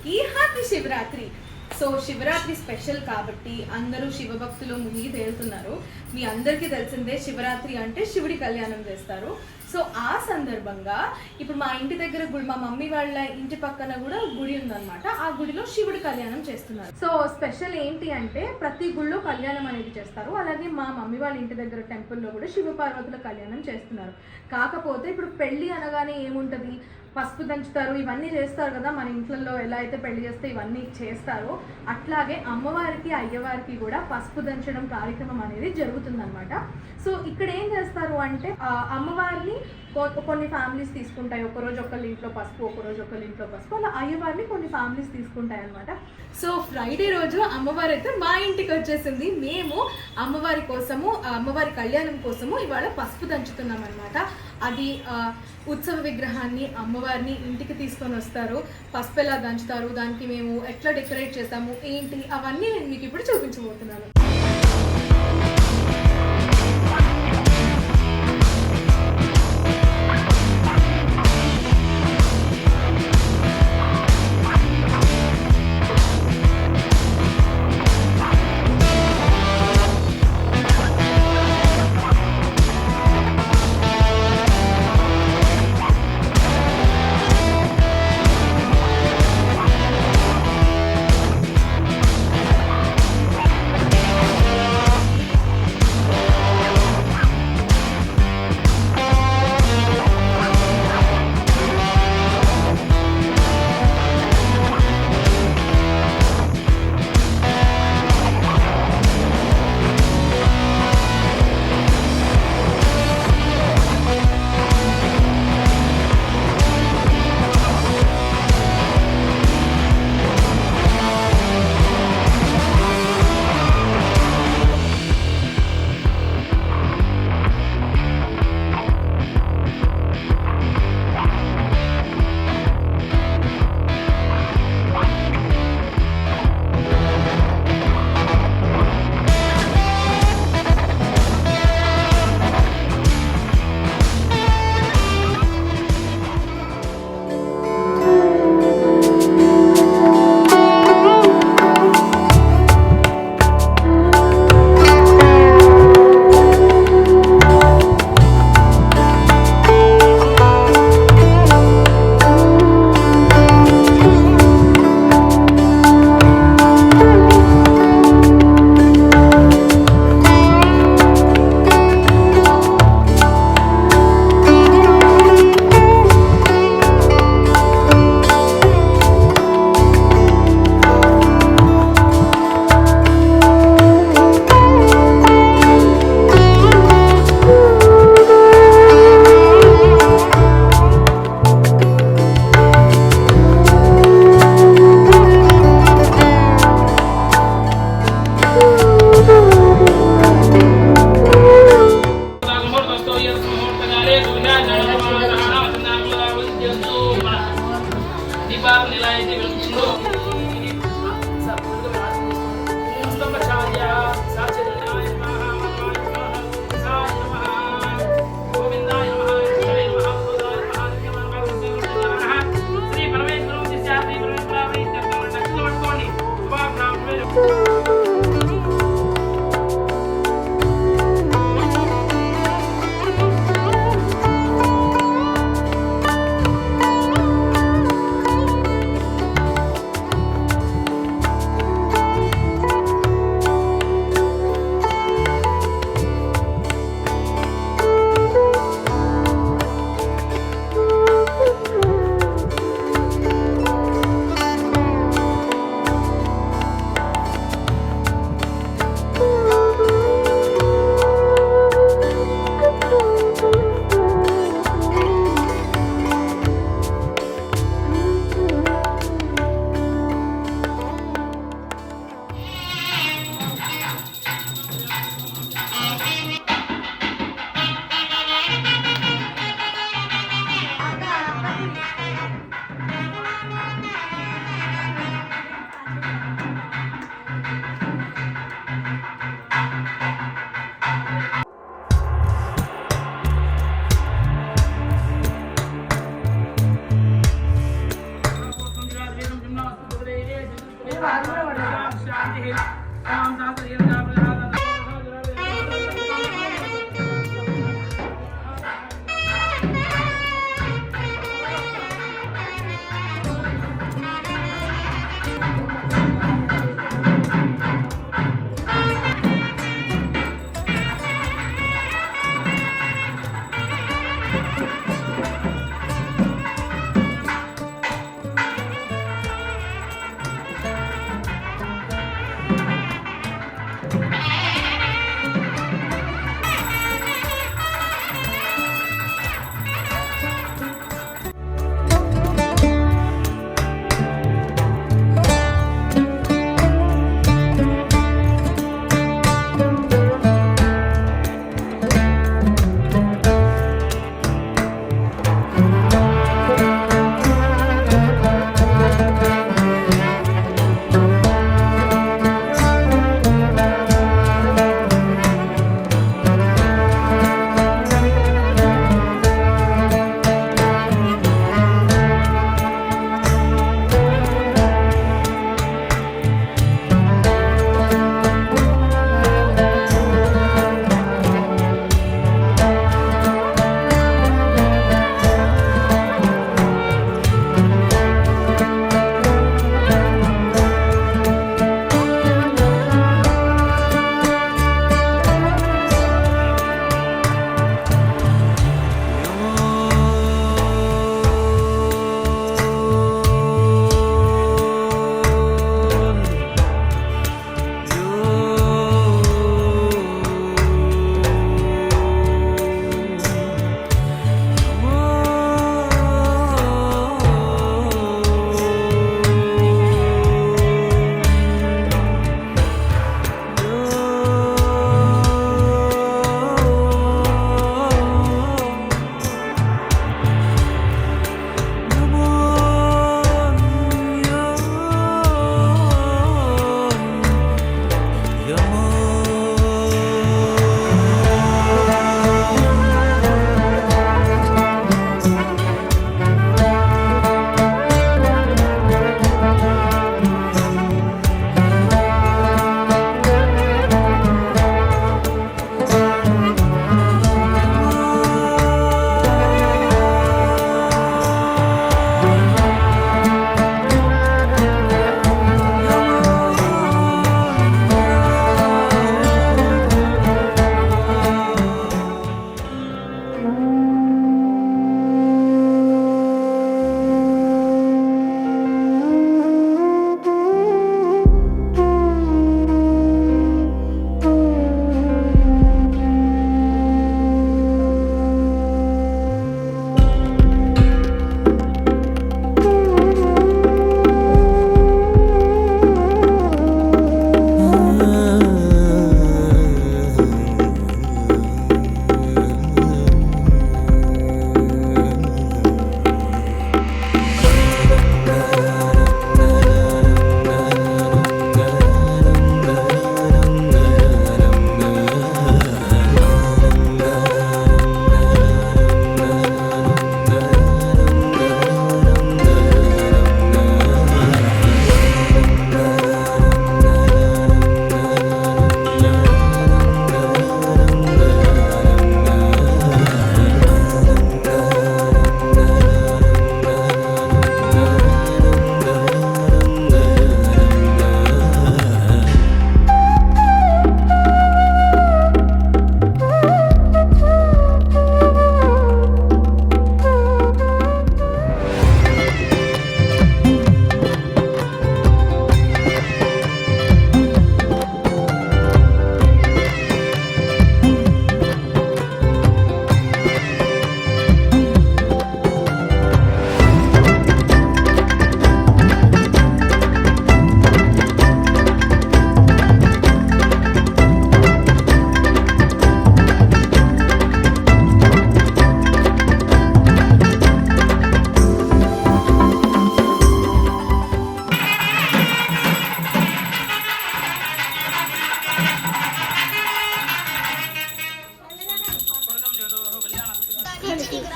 అందరికీ happy Shivaratri. So Shivaratri special కాబట్టి అందరూ శివభక్తులు మునిగి తేలుతున్నారు. మీ అందరికీ తెలిసిందే శివరాత్రి అంటే శివుడి కళ్యాణం చేస్తారు. సో ఆ సందర్భంగా ఇప్పుడు మా ఇంటి దగ్గర గుడి, మా మమ్మీ వాళ్ళ ఇంటి పక్కన కూడా గుడి ఉందన్నమాట. ఆ గుడిలో శివుడి కళ్యాణం చేస్తున్నారు. సో స్పెషల్ ఏంటి అంటే ప్రతి గుడిలో కళ్యాణం అనేది చేస్తారు. అలాగే మా మమ్మీ వాళ్ళ ఇంటి దగ్గర టెంపుల్లో కూడా శివ పార్వతుల కళ్యాణం చేస్తున్నారు. కాకపోతే ఇప్పుడు పెళ్లి అనగానే ఏముంటది, పసుపు దంచుతారు, ఇవన్నీ చేస్తారు కదా. మన ఇంట్లో ఎలా అయితే పెళ్లి చేస్తే ఇవన్నీ చేస్తారో అట్లాగే అమ్మవారికి అయ్యవారికి కూడా పసుపు దంచడం కార్యక్రమం అనేది జరుగుతుందన్నమాట. సో ఇక్కడ ఏం చేస్తారు అంటే అమ్మవారిని కొన్ని ఫ్యామిలీస్ తీసుకుంటాయి, ఒకరోజు ఒకళ్ళ ఇంట్లో పసుపు, ఒకరోజు ఒకళ్ళ ఇంట్లో పసుపు, అలా అయ్యవారిని కొన్ని ఫ్యామిలీస్ తీసుకుంటాయి అనమాట. సో ఫ్రైడే రోజు అమ్మవారు అయితే మా ఇంటికి వచ్చేసింది. మేము అమ్మవారి కోసము, అమ్మవారి కళ్యాణం కోసము ఇవాళ పసుపు దంచుతున్నాం అనమాట. అది ఉత్సవ విగ్రహాన్ని, అమ్మవారిని ఇంటికి తీసుకొని వస్తారు. పసుపు ఎలా దంచుతారు, దానికి మేము ఎట్లా డెకరేట్ చేస్తాము ఏంటి, అవన్నీ నేను మీకు ఇప్పుడు చూపించబోతున్నాను.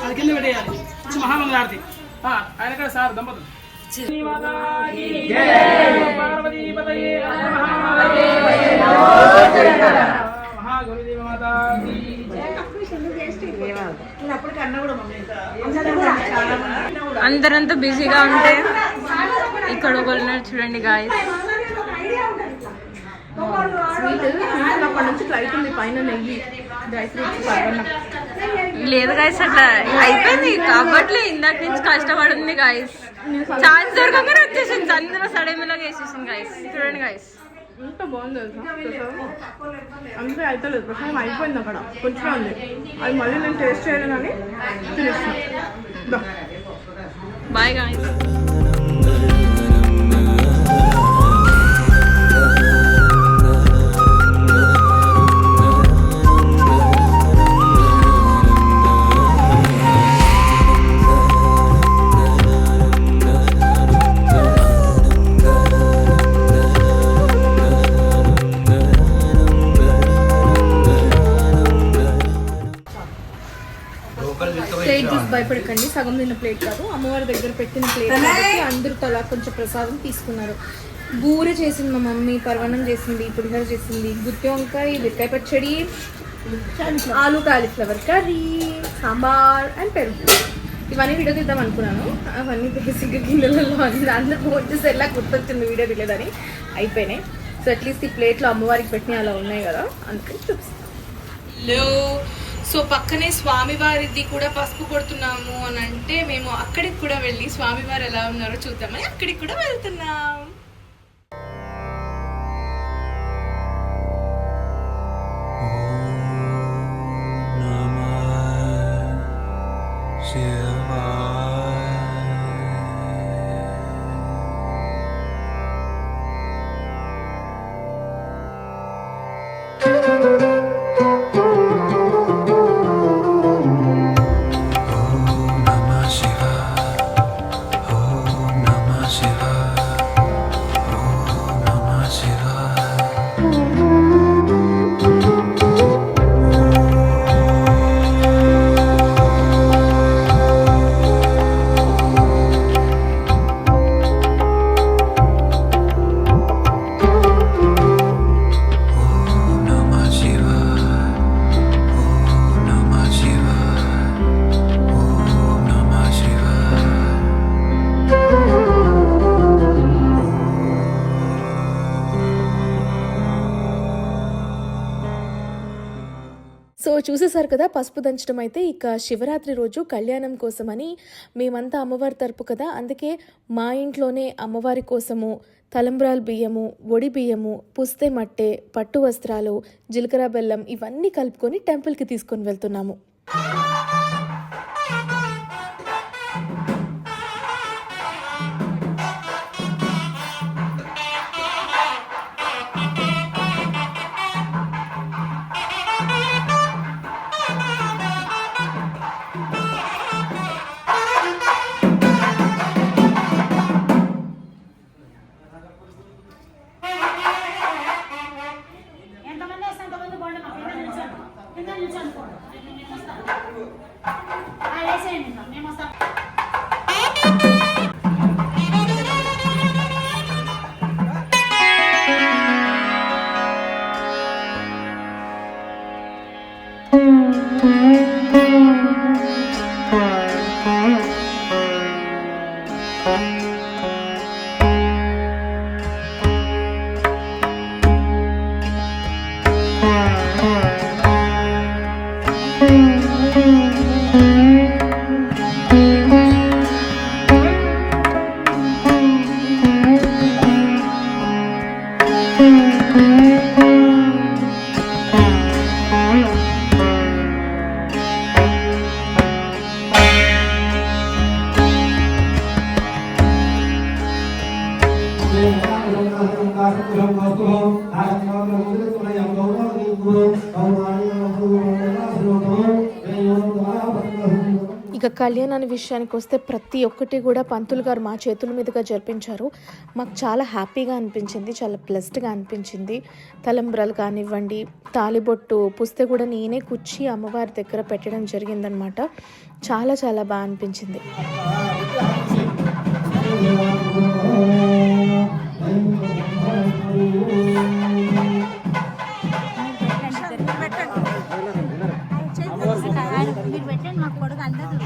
అది కింద పెట్టేయాలి మహామంగళారతి ఆయన కూడా సార్ దంపతులు అందరంతా బిజీగా ఉంటే ఇక్కడ ఒకళ్ళు చూడండి గాయస్. లేదు గాయస్, అట్లా అయిపోయింది కాబట్టి ఇందాక నుంచి కష్టపడింది గాయస్. ఛాన్స్ దొరకగానే వచ్చేసింది, అందరూ సడేమిలాగా వేసేసింది గాయస్. చూడండి గాయస్, ఎంత బాగుంది అందుకే అయితలేదు. ప్రసాదం అయిపోయింది అక్కడ, కొంచెం ఉంది. అది మళ్ళీ నేను టేస్ట్ చేయను కానీ తినేస్తాను. Bye guys. ప్లేట్ చూసి భయపడకండి, సగం తిన్న ప్లేట్ కాదు, అమ్మవారి దగ్గర పెట్టిన ప్లేట్ కాబట్టి అందరూ తలా కొంచెం ప్రసాదం తీసుకున్నారు. బూరె చేసింది మా మమ్మీ, పర్వణం చేసింది, పులిహోర చేసింది, గుత్తి వంకాయ, బిరకాయ పచ్చడి, ఆలు కాలీఫ్లవర్ కర్రీ, సాంబార్ అండ్ పెరుగు. ఇవన్నీ వీడియో తీద్దాం అనుకున్నాను, అవన్నీ బేసిక్గా గిన్నెలలో అందరూ ఫోన్ చేసి ఎలా గుర్తొచ్చింది వీడియో తీయలేదని అయిపోయినాయి. సో అట్లీస్ట్ ఈ ప్లేట్లో అమ్మవారికి పెట్టినవి అలా ఉన్నాయి కదా, అందుకని చూపిస్తాను. సో పక్కనే స్వామివారిది కూడా పసుపు కొడుతున్నాము అని అంటే మేము అక్కడికి కూడా వెళ్ళి స్వామివారు ఎలా ఉన్నారో చూద్దామని అక్కడికి కూడా వెళ్తున్నాం. సో చూసేసారు కదా పసుపు దంచడం. అయితే ఇక శివరాత్రి రోజు కళ్యాణం కోసమని మేమంతా అమ్మవారి తరపు కదా, అందుకే మా ఇంట్లోనే అమ్మవారి కోసము తలంబ్రాలు బియ్యము, ఒడి బియ్యము, పుస్తే మట్టె, పట్టు వస్త్రాలు, జీలకర్ర బెల్లం ఇవన్నీ కలుపుకొని టెంపుల్కి తీసుకొని వెళ్తున్నాము. ఇక కళ్యాణాన్ని విషయానికి వస్తే ప్రతి ఒక్కటి కూడా పంతులు గారు మా చేతుల మీదుగా జరిపించారు. మాకు చాలా హ్యాపీగా అనిపించింది, చాలా ప్లస్డ్గా అనిపించింది. తలంబ్రాలు కానివ్వండి, తాలిబొట్టు, పుస్తే కూడా నేనే కూర్చి అమ్మవారి దగ్గర పెట్టడం జరిగిందనమాట. చాలా చాలా బాగా అనిపించింది. మీరు పెట్టండి మాకు కొడుకు అందదు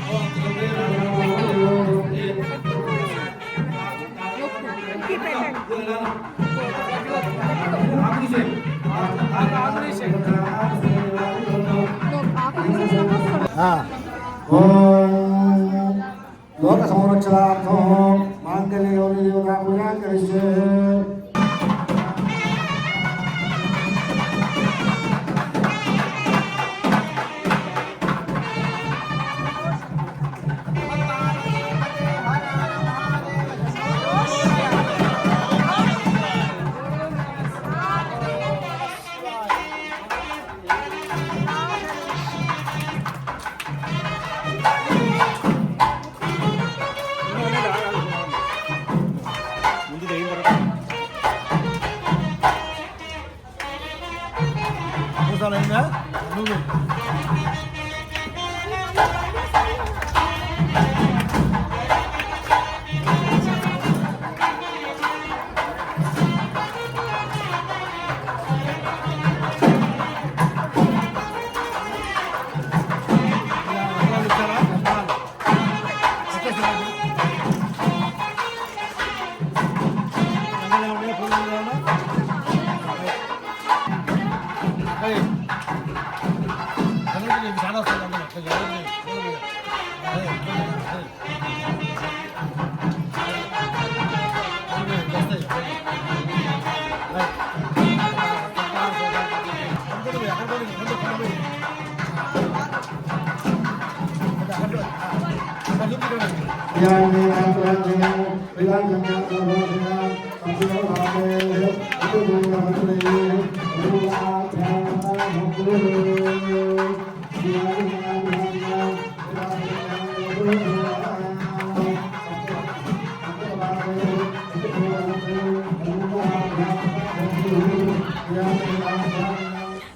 లోక సంరక్షణార్థం మాంగళ్యం కలిసే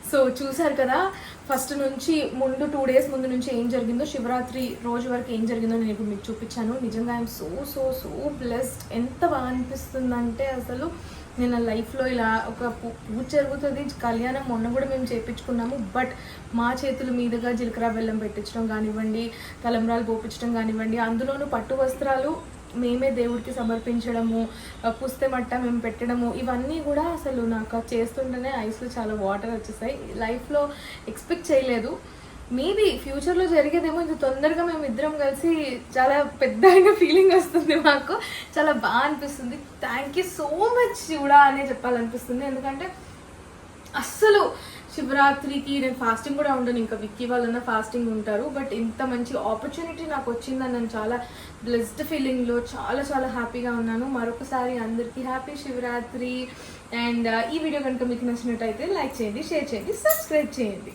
సో చూసారు కదా ఫస్ట్ నుంచి ముందు 2 days ముందు నుంచి ఏం జరిగిందో, శివరాత్రి రోజు వరకు ఏం జరిగిందో నేను ఇప్పుడు మీకు చూపించాను. నిజంగా I'm so so so blessed. ఎంత బాగా అనిపిస్తుందంటే అసలు నేను నా లైఫ్లో ఇలా ఒక పూజ జరుగుతుంది. కళ్యాణం మొన్న కూడా మేము చేయించుకున్నాము, బట్ మా చేతుల మీదుగా జీలకర్ర బెల్లం పెట్టించడం కానివ్వండి, తలంబ్రాలు పోపించడం కానివ్వండి, అందులోనూ పట్టు వస్త్రాలు మేమే దేవుడికి సమర్పించడము, పుస్తే మట్ట మేము పెట్టడము, ఇవన్నీ కూడా అసలు నాకు చేస్తుంటేనే ఐస్లో చాలా వాటర్ వచ్చేసాయి. లైఫ్లో ఎక్స్పెక్ట్ చేయలేదు. మేబీ ఫ్యూచర్లో జరిగేదేమో ఇది తొందరగా మేము ఇద్దరం కలిసి చాలా పెద్ద అయిన ఫీలింగ్ వస్తుంది. మాకు చాలా బాగా అనిపిస్తుంది. థ్యాంక్ యూ సో మచ్ శివుడా అనే చెప్పాలనిపిస్తుంది. ఎందుకంటే అస్సలు శివరాత్రికి నేను ఫాస్టింగ్ కూడా ఉండను, ఇంకా విక్కీ వాళ్ళన్నా ఫాస్టింగ్ ఉంటారు, బట్ ఇంత మంచి ఆపర్చునిటీ నాకు వచ్చిందని నేను చాలా బ్లెస్డ్ ఫీలింగ్లో చాలా చాలా హ్యాపీగా ఉన్నాను. మరొకసారి అందరికీ హ్యాపీ శివరాత్రి. అండ్ ఈ వీడియో కనుక మీకు నచ్చినట్టయితే లైక్ చేయండి, షేర్ చేయండి, సబ్స్క్రైబ్ చేయండి.